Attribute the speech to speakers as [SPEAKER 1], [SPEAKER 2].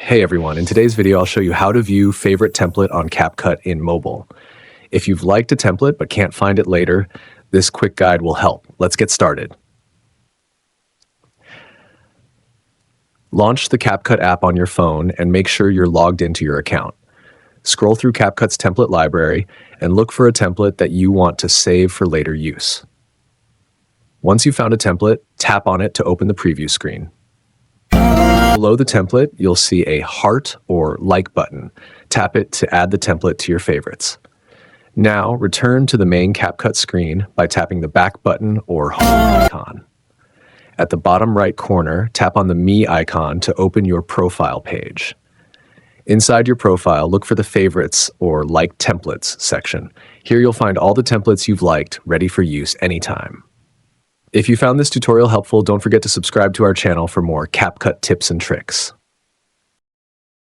[SPEAKER 1] Hey everyone, in today's video I'll show you how to view favorite template on CapCut in mobile. If you've liked a template but can't find it later, this quick guide will help. Let's get started. Launch the CapCut app on your phone and make sure you're logged into your account. Scroll through CapCut's template library and look for a template that you want to save for later use. Once you've found a template, tap on it to open the preview screen. Below the template, you'll see a heart or like button. Tap it to add the template to your favorites. Now, return to the main CapCut screen by tapping the back button or home icon. At the bottom right corner, tap on the Me icon to open your profile page. Inside your profile, look for the Favorites or Like Templates section. Here you'll find all the templates you've liked, ready for use anytime. If you found this tutorial helpful, don't forget to subscribe to our channel for more CapCut tips and tricks.